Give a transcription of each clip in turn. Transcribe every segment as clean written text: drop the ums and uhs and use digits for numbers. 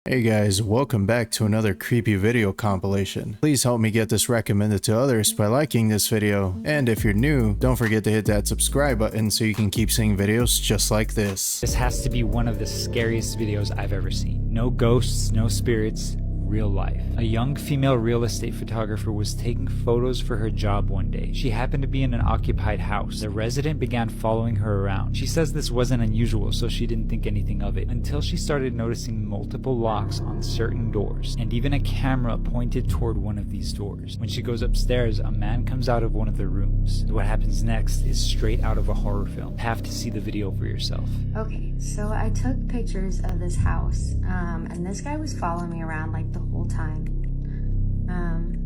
Hey guys, welcome back to another creepy video compilation. Please help me get this recommended to others by liking this video. And if you're new, don't forget to hit that subscribe button so you can keep seeing videos just like this. This has to be one of the scariest videos I've ever seen. No ghosts, no spirits, real life. A young female real estate photographer was taking photos for her job one day. She happened to be in an occupied house. The resident began following her around. She says this wasn't unusual, so she didn't think anything of it, until she started noticing multiple locks on certain doors, and even a camera pointed toward one of these doors. When she goes upstairs, a man comes out of one of the rooms. What happens next is straight out of a horror film. You have to see the video for yourself. Okay, so I took pictures of this house, and this guy was following me around like the whole time,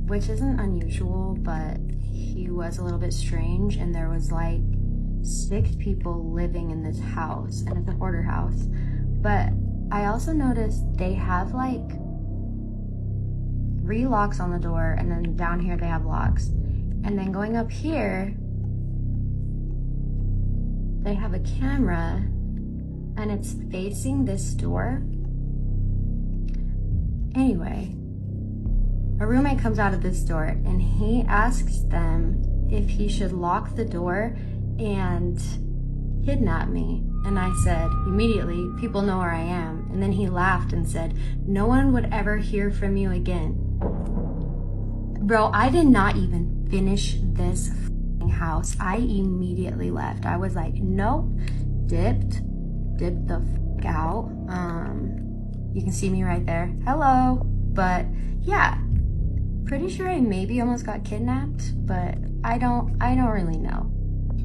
which isn't unusual, but he was a little bit strange, and there was like 6 people living in this house, and it's a hoarder house. But I also noticed they have like 3 locks on the door, and then down here they have locks, and then going up here they have a camera and it's facing this door. Anyway, a roommate comes out of this door and he asks them if he should lock the door and kidnap me. And I said, immediately, people know where I am. And then he laughed and said, no one would ever hear from you again. Bro, I did not even finish this house. I immediately left. I was like, nope, dipped the out. You can see me right there. Hello. But yeah, pretty sure I maybe almost got kidnapped, but I don't really know.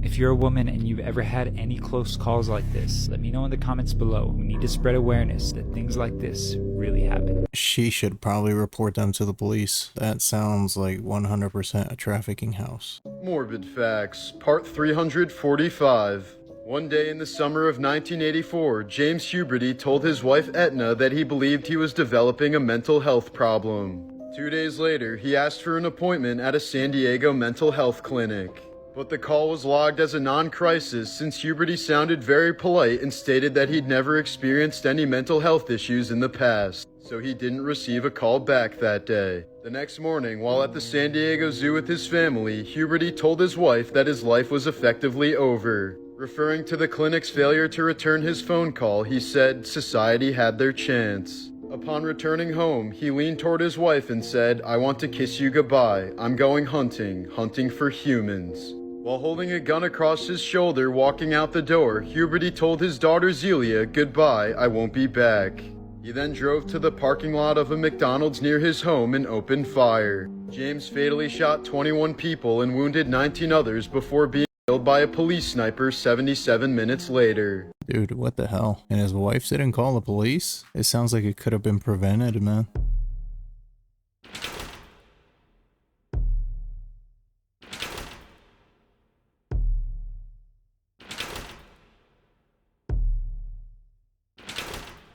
If you're a woman and you've ever had any close calls like this, let me know in the comments below. We need to spread awareness that things like this really happen. She should probably report them to the police. That sounds like 100% a trafficking house. Morbid Facts, Part 345. One day in the summer of 1984, James Huberty told his wife Etna that he believed he was developing a mental health problem. 2 days later, he asked for an appointment at a San Diego mental health clinic. But the call was logged as a non-crisis since Huberty sounded very polite and stated that he'd never experienced any mental health issues in the past, so he didn't receive a call back that day. The next morning, while at the San Diego Zoo with his family, Huberty told his wife that his life was effectively over. Referring to the clinic's failure to return his phone call, he said society had their chance. Upon returning home, he leaned toward his wife and said, "I want to kiss you goodbye. I'm going hunting for humans." While holding a gun across his shoulder walking out the door, Huberty told his daughter Zelia, "Goodbye, I won't be back." He then drove to the parking lot of a McDonald's near his home and opened fire. James fatally shot 21 people and wounded 19 others before being killed by a police sniper 77 minutes later. Dude, what the hell? And his wife didn't call the police? It sounds like it could have been prevented, man.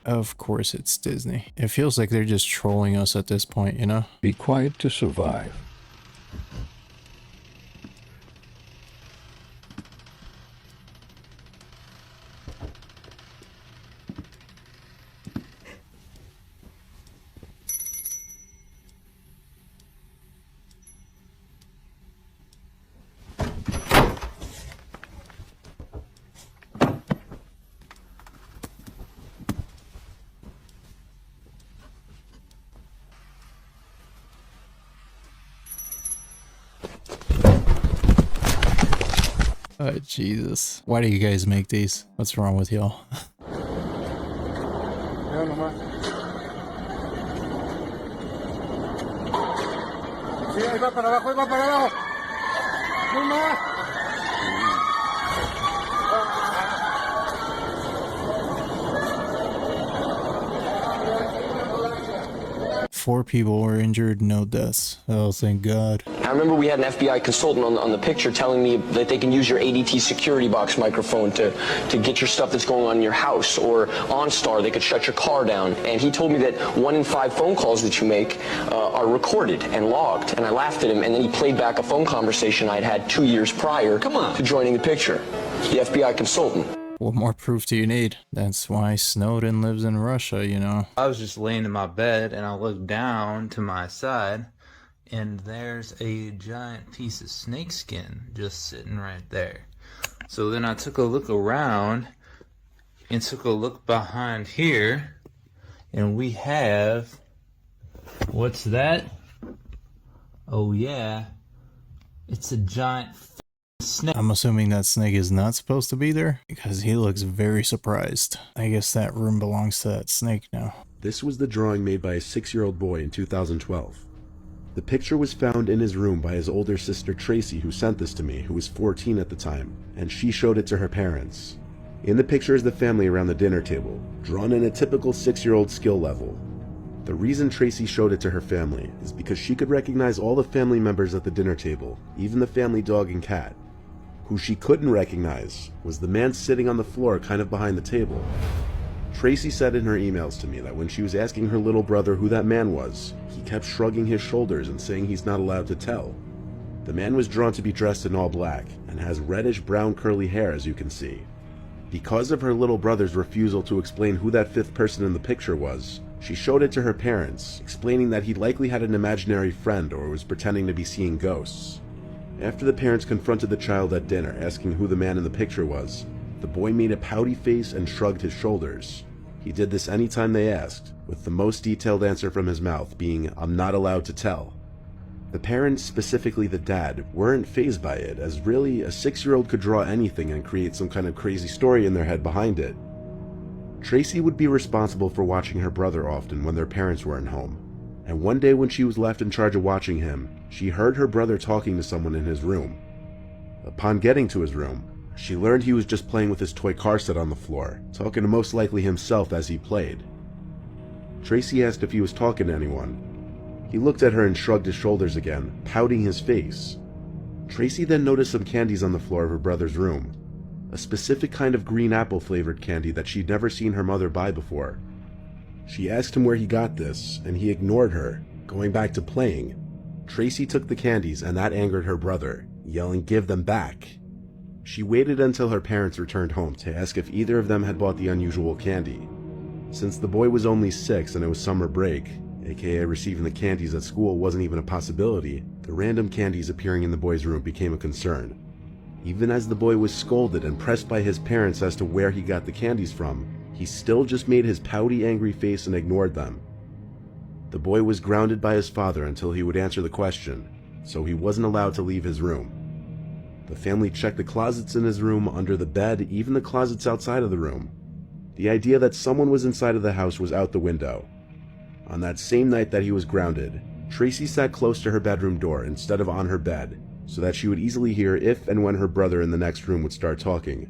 Of course it's Disney. It feels like they're just trolling us at this point, you know? Be quiet to survive. Oh, Jesus. Why do you guys make these? What's wrong with y'all? Sí, ahí va para abajo, ahí va para abajo. No más. 4 people were injured, no deaths. Oh, thank God. I remember we had an FBI consultant on the picture telling me that they can use your ADT security box microphone to get your stuff that's going on in your house, or OnStar, they could shut your car down. And he told me that 1 in 5 phone calls that you make are recorded and logged. And I laughed at him, and then he played back a phone conversation I'd had 2 years prior to joining the picture. The FBI consultant. What more proof do you need? That's why Snowden lives in Russia, you know. I was just laying in my bed and I looked down to my side and there's a giant piece of snakeskin just sitting right there. So then I took a look around and took a look behind here, and we have, what's that? Oh yeah, it's a giant snake. I'm assuming that snake is not supposed to be there because he looks very surprised. I guess that room belongs to that snake now. This was the drawing made by a 6-year-old boy in 2012. The picture was found in his room by his older sister Tracy, who sent this to me, who was 14 at the time, and she showed it to her parents. In the picture is the family around the dinner table, drawn in a typical 6-year-old skill level. The reason Tracy showed it to her family is because she could recognize all the family members at the dinner table, even the family dog and cat. Who she couldn't recognize was the man sitting on the floor kind of behind the table. Tracy said in her emails to me that when she was asking her little brother who that man was, he kept shrugging his shoulders and saying he's not allowed to tell. The man was drawn to be dressed in all black and has reddish brown curly hair, as you can see. Because of her little brother's refusal to explain who that fifth person in the picture was, she showed it to her parents, explaining that he likely had an imaginary friend or was pretending to be seeing ghosts. After the parents confronted the child at dinner asking who the man in the picture was, the boy made a pouty face and shrugged his shoulders. He did this anytime they asked, with the most detailed answer from his mouth being, "I'm not allowed to tell." The parents, specifically the dad, weren't fazed by it, as really a 6-year-old could draw anything and create some kind of crazy story in their head behind it. Tracy would be responsible for watching her brother often when their parents weren't home, and one day when she was left in charge of watching him, she heard her brother talking to someone in his room. Upon getting to his room, she learned he was just playing with his toy car set on the floor, talking to most likely himself as he played. Tracy asked if he was talking to anyone. He looked at her and shrugged his shoulders again, pouting his face. Tracy then noticed some candies on the floor of her brother's room, a specific kind of green apple flavored candy that she'd never seen her mother buy before. She asked him where he got this, and he ignored her, going back to playing. Tracy took the candies and that angered her brother, yelling, "Give them back." She waited until her parents returned home to ask if either of them had bought the unusual candy. Since the boy was only 6 and it was summer break, aka receiving the candies at school wasn't even a possibility, the random candies appearing in the boy's room became a concern. Even as the boy was scolded and pressed by his parents as to where he got the candies from, he still just made his pouty, angry face and ignored them. The boy was grounded by his father until he would answer the question, so he wasn't allowed to leave his room. The family checked the closets in his room, under the bed, even the closets outside of the room. The idea that someone was inside of the house was out the window. On that same night that he was grounded, Tracy sat close to her bedroom door instead of on her bed, so that she would easily hear if and when her brother in the next room would start talking.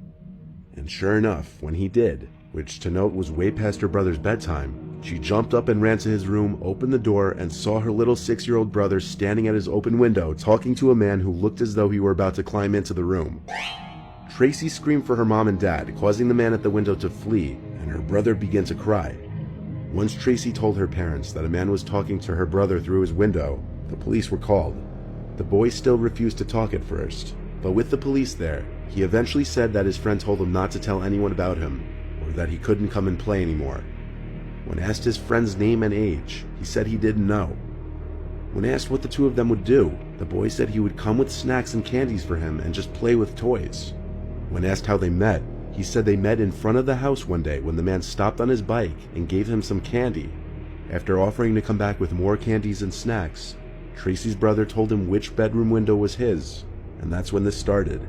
And sure enough, when he did, which to note was way past her brother's bedtime, she jumped up and ran to his room, opened the door, and saw her little 6-year-old brother standing at his open window talking to a man who looked as though he were about to climb into the room. Tracy screamed for her mom and dad, causing the man at the window to flee, and her brother began to cry. Once Tracy told her parents that a man was talking to her brother through his window, the police were called. The boy still refused to talk at first, but with the police there, he eventually said that his friend told him not to tell anyone about him, or that he couldn't come and play anymore. When asked his friend's name and age, he said he didn't know. When asked what the two of them would do, the boy said he would come with snacks and candies for him and just play with toys. When asked how they met, he said they met in front of the house one day when the man stopped on his bike and gave him some candy. After offering to come back with more candies and snacks, Tracy's brother told him which bedroom window was his, and that's when this started.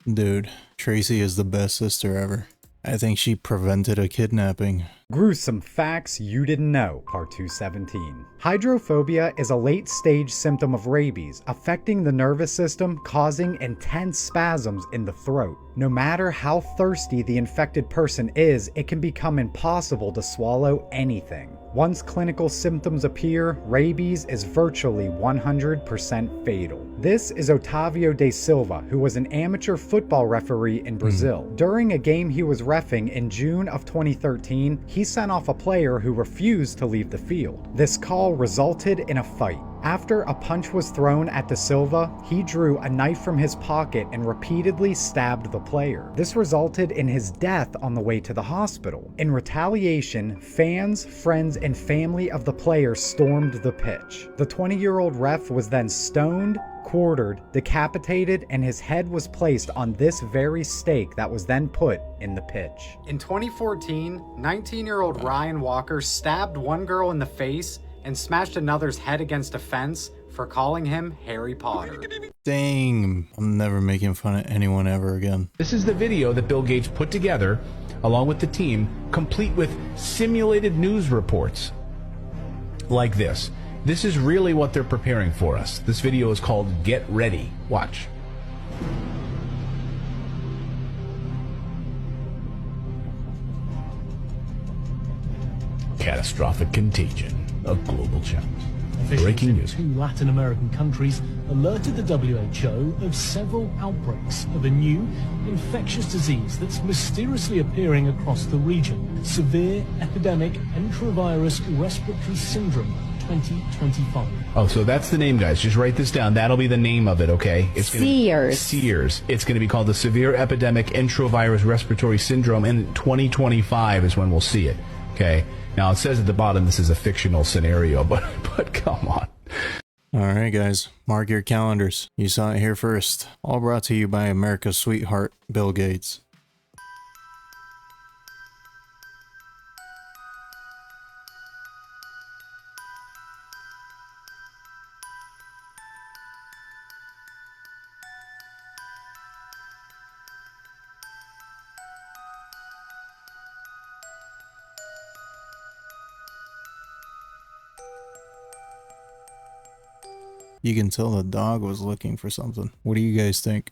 Dude, Tracy is the best sister ever. I think she prevented a kidnapping. Gruesome facts you didn't know, Part 217. Hydrophobia is a late-stage symptom of rabies, affecting the nervous system, causing intense spasms in the throat. No matter how thirsty the infected person is, it can become impossible to swallow anything. Once clinical symptoms appear, rabies is virtually 100% fatal. This is Otavio de Silva, who was an amateur football referee in Brazil. During a game he was reffing in June of 2013, he sent off a player who refused to leave the field. This call resulted in a fight. After a punch was thrown at Da Silva, he drew a knife from his pocket and repeatedly stabbed the player. This resulted in his death on the way to the hospital. In retaliation, fans, friends, and family of the player stormed the pitch. The 20-year-old ref was then stoned, quartered, decapitated, and his head was placed on this very stake that was then put in the pitch. In 2014, 19-year-old Ryan Walker stabbed one girl in the face and smashed another's head against a fence for calling him Harry Potter. Dang, I'm never making fun of anyone ever again. This is the video that Bill Gates put together along with the team, complete with simulated news reports like this. This is really what they're preparing for us. This video is called Get Ready. Watch. Catastrophic contagion, a global challenge. Breaking news. Two Latin American countries alerted the WHO of several outbreaks of a new infectious disease that's mysteriously appearing across the region. Severe epidemic enterovirus respiratory syndrome 2025. Oh, so that's the name, guys. Just write this down. That'll be the name of it, okay? It's Sears. Sears. It's going to be called the Severe Epidemic Enterovirus Respiratory Syndrome, and 2025 is when we'll see it, okay? Now, it says at the bottom this is a fictional scenario, but come on. Alright guys, mark your calendars. You saw it here first. All brought to you by America's sweetheart, Bill Gates. You can tell the dog was looking for something. What do you guys think?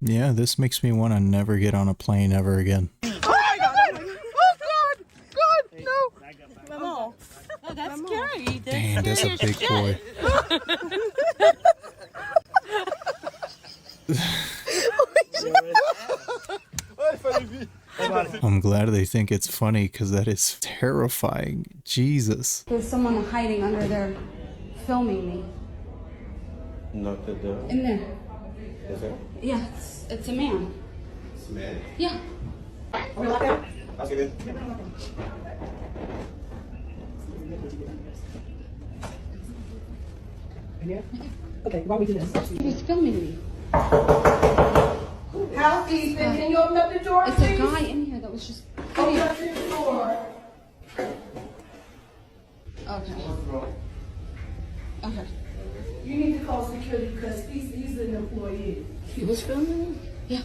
Yeah, this makes me want to never get on a plane ever again. Oh my god! Oh god! God, no! Oh, that's scary. Damn, that's a big boy. I'm glad they think it's funny because that is terrifying. Jesus. There's someone hiding under there filming me. Knocked at the door. In there. Is it? Yeah, it's a man. It's a man? Yeah. I'll see it. Okay, while we do this. He was filming me. Housekeeping, can you open up the door, It's a guy in here that was just... Open up the door. Okay. Okay. You need to call security because he's an employee. He was filming me? Yeah.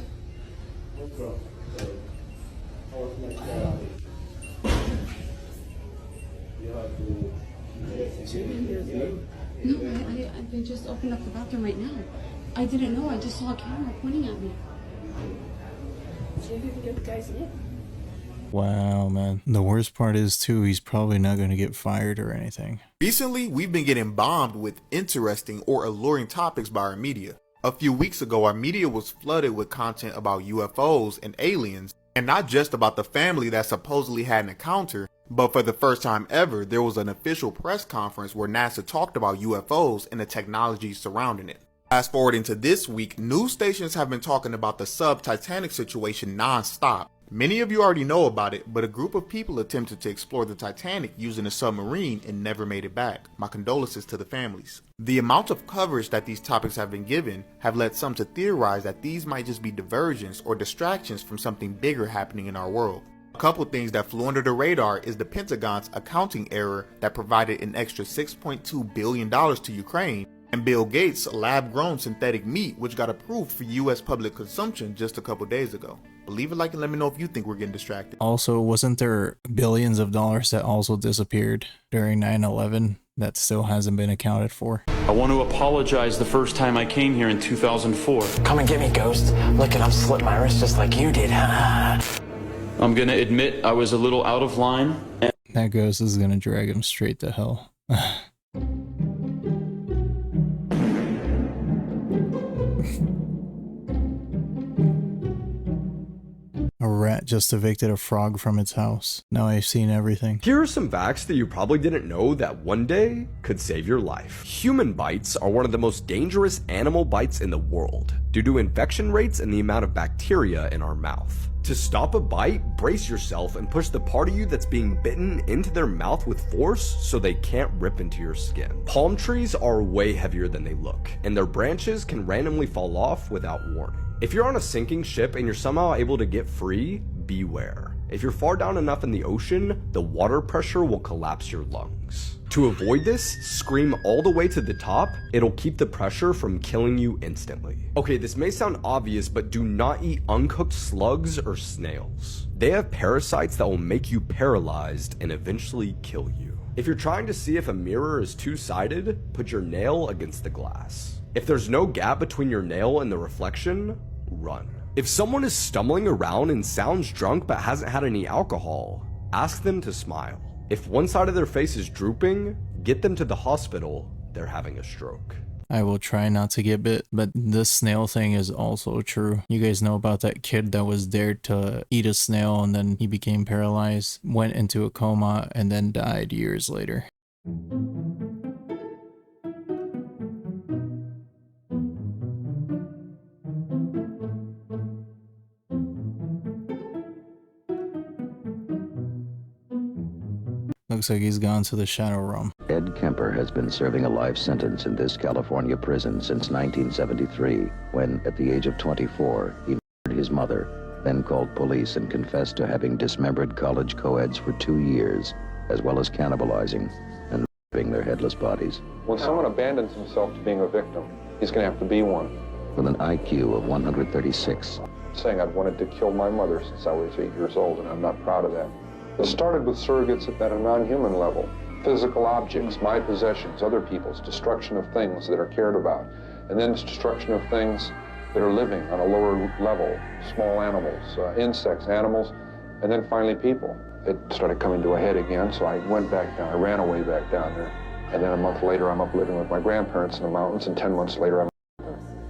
No, I just opened up the bathroom right now. I didn't know. I just saw a camera pointing at me. See if you can get the guy's name. Wow, man. The worst part is, too, he's probably not going to get fired or anything. Recently, we've been getting bombed with interesting or alluring topics by our media. A few weeks ago, our media was flooded with content about UFOs and aliens, and not just about the family that supposedly had an encounter, but for the first time ever, there was an official press conference where NASA talked about UFOs and the technology surrounding it. Fast forwarding to this week, news stations have been talking about the sub-Titanic situation non-stop. Many of you already know about it, but a group of people attempted to explore the Titanic using a submarine and never made it back. My condolences to the families. The amount of coverage that these topics have been given have led some to theorize that these might just be diversions or distractions from something bigger happening in our world. A couple things that flew under the radar is the Pentagon's accounting error that provided an extra $6.2 billion to Ukraine, and Bill Gates' lab-grown synthetic meat which got approved for US public consumption just a couple days ago. But leave a like and let me know if you think we're getting distracted. Also, wasn't there billions of dollars that also disappeared during 9/11 that still hasn't been accounted for? I want to apologize the first time I came here in 2004. Come and get me, Ghost. Look, and I've slit my wrist just like you did. I'm gonna admit I was a little out of line. That ghost is gonna drag him straight to hell. A rat just evicted a frog from its house. Now I've seen everything. Here are some facts that you probably didn't know that one day could save your life. Human bites are one of the most dangerous animal bites in the world due to infection rates and the amount of bacteria in our mouth. To stop a bite, brace yourself and push the part of you that's being bitten into their mouth with force so they can't rip into your skin. Palm trees are way heavier than they look, and their branches can randomly fall off without warning. If you're on a sinking ship and you're somehow able to get free, beware. If you're far down enough in the ocean, the water pressure will collapse your lungs. To avoid this, scream all the way to the top. It'll keep the pressure from killing you instantly. Okay, this may sound obvious, but do not eat uncooked slugs or snails. They have parasites that will make you paralyzed and eventually kill you. If you're trying to see if a mirror is two-sided, put your nail against the glass. If there's no gap between your nail and the reflection, run. If someone is stumbling around and sounds drunk but hasn't had any alcohol, ask them to smile. If one side of their face is drooping, get them to the hospital. They're having a stroke. I will try not to get bit, but this snail thing is also true. You guys know about that kid that was dared to eat a snail and then he became paralyzed, went into a coma, and then died years later. Looks like he's gone to the shadow realm. Ed Kemper has been serving a life sentence in this California prison since 1973, when, at the age of 24, he murdered his mother, then called police and confessed to having dismembered college co-eds for 2 years, as well as cannibalizing and raping their headless bodies. When someone abandons himself to being a victim, he's going to have to be one. With an IQ of 136. Saying I'd wanted to kill my mother since I was 8 years old, and I'm not proud of that. It started with surrogates at a non-human level. Physical objects, my possessions, other people's, destruction of things that are cared about. And then it's destruction of things that are living on a lower level, small animals, insects, animals, and then finally people. It started coming to a head again, so I went back down, I ran away back down there. And then a month later, I'm up living with my grandparents in the mountains, and 10 months later,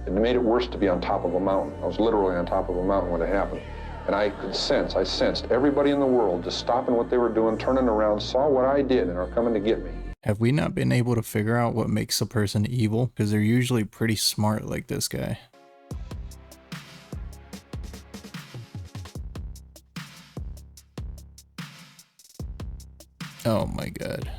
it made it worse to be on top of a mountain. I was literally on top of a mountain when it happened. And I sensed everybody in the world just stopping what they were doing, turning around, saw what I did, and are coming to get me. Have we not been able to figure out what makes a person evil? Because they're usually pretty smart like this guy. Oh my god.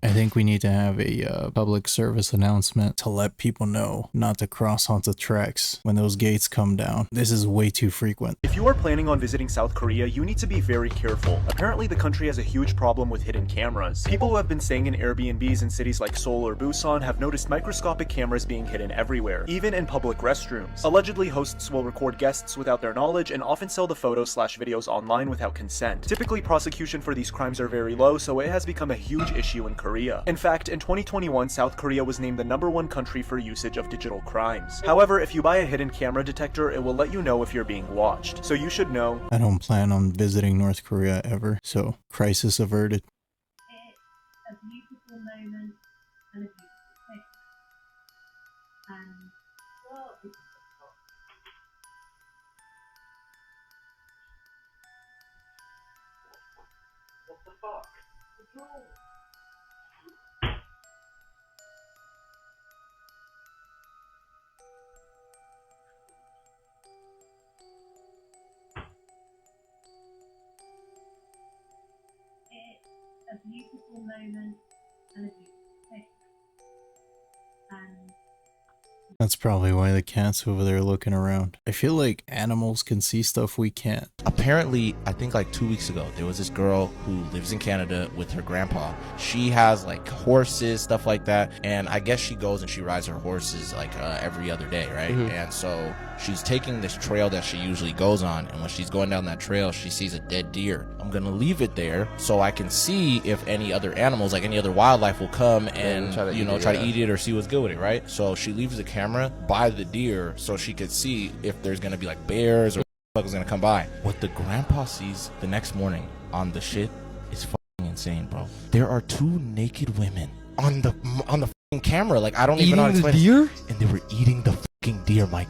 I think we need to have a public service announcement to let people know not to cross onto tracks when those gates come down. This is way too frequent. If you are planning on visiting South Korea, you need to be very careful. Apparently, the country has a huge problem with hidden cameras. People who have been staying in Airbnbs in cities like Seoul or Busan have noticed microscopic cameras being hidden everywhere, even in public restrooms. Allegedly, hosts will record guests without their knowledge and often sell the photos/videos online without consent. Typically, prosecution for these crimes are very low, so it has become a huge issue in Korea. In fact, in 2021, South Korea was named the #1 country for usage of digital crimes. However, if you buy a hidden camera detector, it will let you know if you're being watched. So you should know. I don't plan on visiting North Korea ever, so crisis averted. It's a beautiful moment and a beautiful thing. And so it's what the fuck? A beautiful moment and a beautiful thing. And That's probably why the cat's over there looking around. I feel like animals can see stuff we can't. Apparently, I think like 2 weeks ago, there was this girl who lives in Canada with her grandpa. She has like horses, stuff like that. And I guess she goes and she rides her horses like every other day, right? And so she's taking this trail that she usually goes on. And when she's going down that trail, she sees a dead deer. I'm going to leave it there so I can see if any other animals, like any other wildlife will come and, try to eat it or see what's good with it, right? So she leaves the camera by the deer so she could see if there's going to be like bears or what is going to come by. What the grandpa sees the next morning on the shit is fucking insane, bro. There are 2 naked women on the fucking camera. Like, I don't even know how to explain deer? it. And they were eating the fucking deer, Mike.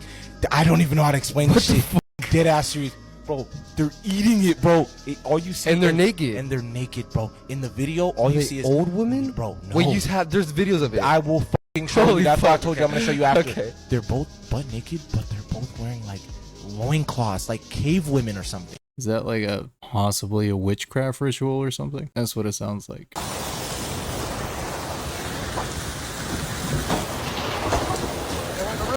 I don't even know how to explain this shit. Dead ass serious. Bro, they're eating it, bro. All you see, and they're naked. And they're naked, bro. In the video, all you see is old women, bro. No. Wait, there's videos of it. I will fucking show you. That's why I told you I'm gonna show you after. Okay. They're both butt naked, but they're both wearing like loincloths, like cave women or something. Is that like possibly a witchcraft ritual or something? That's what it sounds like.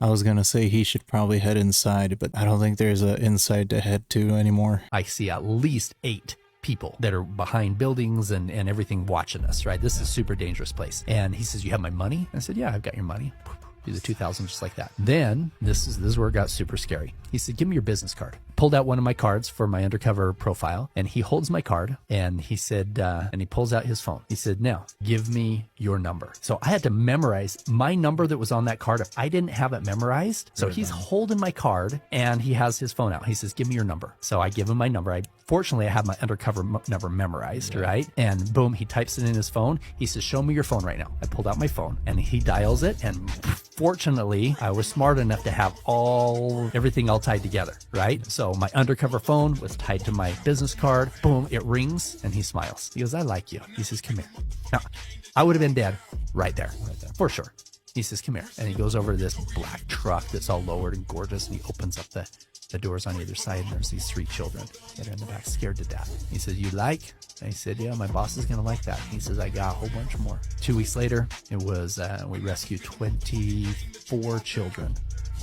I was gonna say he should probably head inside, but I don't think there's an inside to head to anymore. I see at least 8 people that are behind buildings and everything watching us, right? This is a super dangerous place. And he says, "You have my money?" I said, "Yeah, I've got your money." Do the 2,000 just like that. Then this is where it got super scary. He said, "Give me your business card." Pulled out one of my cards for my undercover profile, and he holds my card, and he said, and he pulls out his phone. He said, "Now, give me your number." So I had to memorize my number that was on that card if I didn't have it memorized. So he's holding my card, and he has his phone out. He says, "Give me your number." So I give him my number. Fortunately, I have my undercover number memorized, right? And boom, he types it in his phone. He says, "Show me your phone right now." I pulled out my phone, and he dials it, and fortunately, I was smart enough to have everything all tied together, right? So my undercover phone was tied to my business card. Boom, it rings, and he smiles. He goes, "I like you." He says, "Come here." Now, I would have been dead right there, for sure. He says, "Come here." And he goes over to this black truck that's all lowered and gorgeous, and he opens up the doors on either side, and there's these 3 children that are in the back, scared to death. He says, "You like?" I said, "Yeah, my boss is gonna like that." He says, "I got a whole bunch more." 2 weeks later, it was we rescued 24 children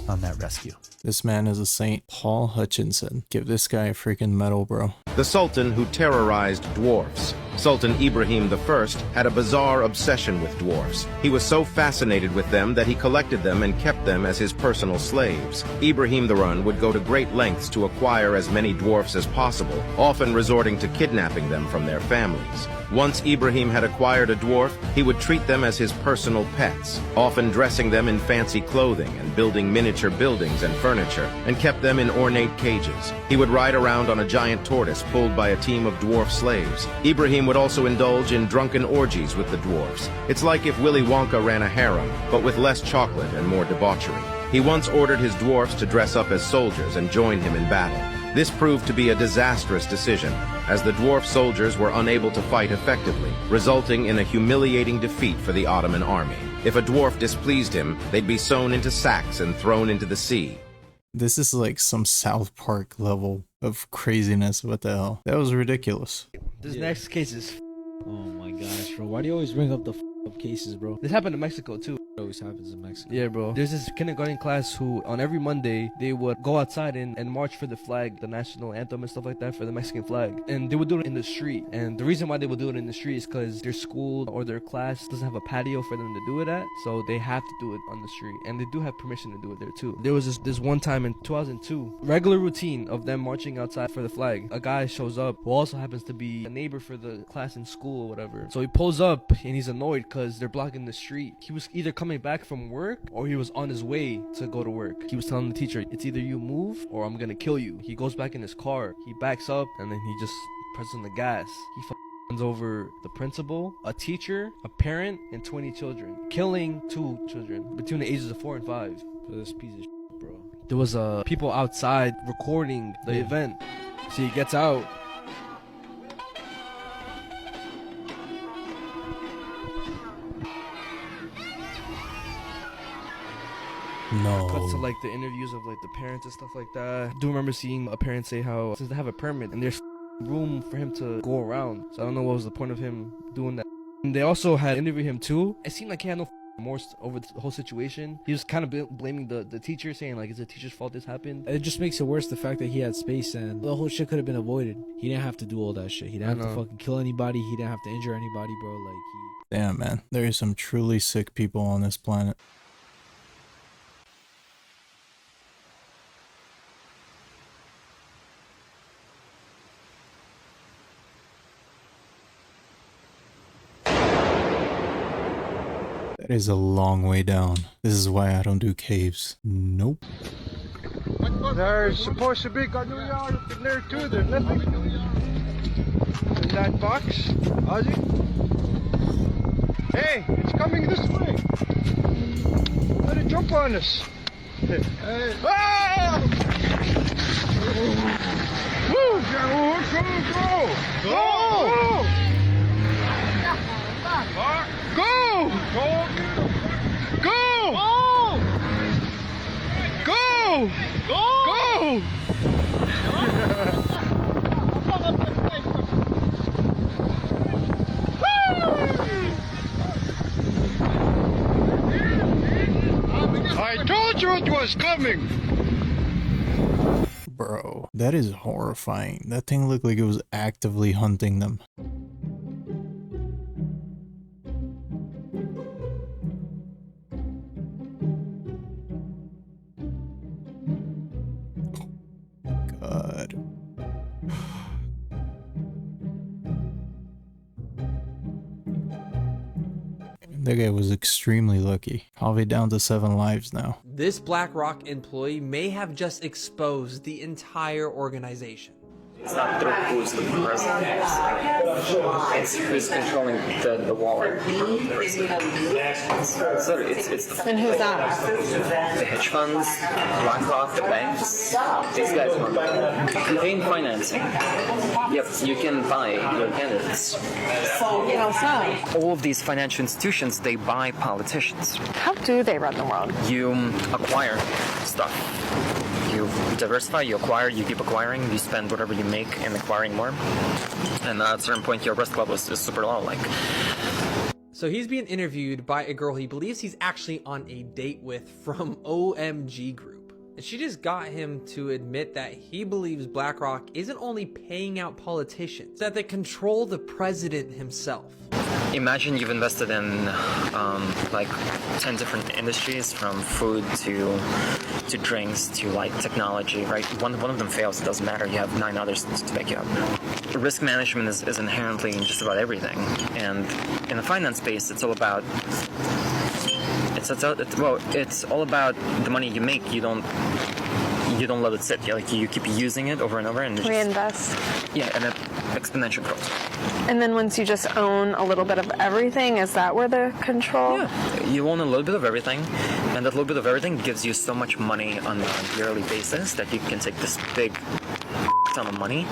on that rescue. This man is a saint. Paul Hutchinson. Give this guy a freaking medal, bro. The Sultan who terrorized dwarfs. Sultan Ibrahim I had a bizarre obsession with dwarfs. He was so fascinated with them that he collected them and kept them as his personal slaves. Ibrahim the Run would go to great lengths to acquire as many dwarfs as possible, often resorting to kidnapping them from their families. Once Ibrahim had acquired a dwarf, he would treat them as his personal pets, often dressing them in fancy clothing and building miniature buildings and furniture, and kept them in ornate cages. He would ride around on a giant tortoise pulled by a team of dwarf slaves. Ibrahim would also indulge in drunken orgies with the dwarfs. It's like if Willy Wonka ran a harem, but with less chocolate and more debauchery. He once ordered his dwarfs to dress up as soldiers and join him in battle. This proved to be a disastrous decision, as the dwarf soldiers were unable to fight effectively, resulting in a humiliating defeat for the Ottoman army. If a dwarf displeased him, they'd be sewn into sacks and thrown into the sea. This is like some South Park level of craziness. What the hell? That was ridiculous. This next case is oh my gosh, bro. Why do you always bring up the up cases, bro? This happened in Mexico too. It always happens in Mexico. Yeah, bro. There's this kindergarten class who on every Monday they would go outside and march for the flag, the national anthem and stuff like that, for the Mexican flag. And they would do it in the street. And the reason why they would do it in the street is because their school or their class doesn't have a patio for them to do it at, so they have to do it on the street. And they do have permission to do it there too. There was this one time in 2002, regular routine of them marching outside for the flag. A guy shows up who also happens to be a neighbor for the class in school or whatever. So he pulls up and he's annoyed because they're blocking the street. He was either coming back from work or he was on his way to go to work. He was telling the teacher, "It's either you move or I'm gonna kill you." He goes back in his car, he backs up, and then he just presses on the gas. He runs over the principal, a teacher, a parent, and 20 children, killing 2 children between the ages of 4 and 5. For this piece of shit, bro. There was people outside recording the event. So he gets out. No. Cuts to like the interviews of like the parents and stuff like that. I do remember seeing a parent say how since they have a permit and there's room for him to go around, so I don't know what was the point of him doing that. And they also had interviewed him too. It seemed like he had no remorse over the whole situation. He was kind of blaming the teacher, saying like, it's the teacher's fault this happened. It just makes it worse the fact that he had space and the whole shit could have been avoided. He didn't have to do all that shit. He didn't have to fucking kill anybody. He didn't have to injure anybody, bro. Like, Damn, man. There are some truly sick people on this planet. That is a long way down. This is why I don't do caves. Nope. There's supposed to be Ganuya in there too. There's nothing in that box. Ozzy? Hey, it's coming this way. Let it jump on us. Hey. Ah! Woo! Go! Go! Go! Go! Go! Go! I told you it was coming! Bro, that is horrifying. That thing looked like it was actively hunting them. God. That guy was extremely lucky. I'll be down to 7 lives now. This BlackRock employee may have just exposed the entire organization. It's not who's the president, it's who's controlling the wallet. It's the, And who's that? The hedge funds, BlackRock, the banks, these guys run campaign financing. Yep, you can buy your candidates. How so? All of these financial institutions, they buy politicians. How do they run the world? You acquire stuff. You diversify, you acquire, you keep acquiring, you spend whatever you make in acquiring more. And at a certain point, your risk level is super low. Like, So he's being interviewed by a girl he believes he's actually on a date with from OMG Group. And she just got him to admit that he believes BlackRock isn't only paying out politicians, that they control the president himself. imagine you've invested in like 10 different industries, from food to drinks to like technology, right? One of them fails, it doesn't matter. You have 9 others to back you up. Risk management is inherently in just about everything, and in the finance space, it's all about it's all about the money you make. You don't let it sit. Like you keep using it over and over, and reinvest. Yeah, and it exponential growth. And then once you just own a little bit of everything, is that where the control? Yeah, you own a little bit of everything, and that little bit of everything gives you so much money on a yearly basis that you can take this big ton of money,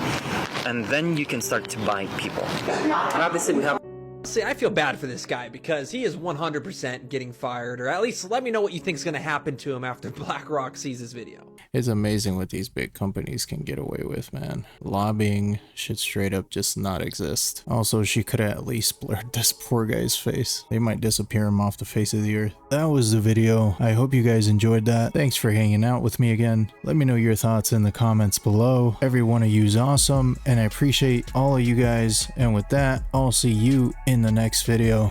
and then you can start to buy people. And obviously we have. See, I feel bad for this guy because he is 100% getting fired, or at least let me know what you think is going to happen to him after BlackRock sees this video. It's amazing what these big companies can get away with, man. Lobbying should straight up just not exist. Also, she could have at least blurred this poor guy's face. They might disappear him off the face of the earth. That was the video. I hope you guys enjoyed that. Thanks for hanging out with me again. Let me know your thoughts in the comments below. Every one of you is awesome, and I appreciate all of you guys. And with that, I'll see you in the next video.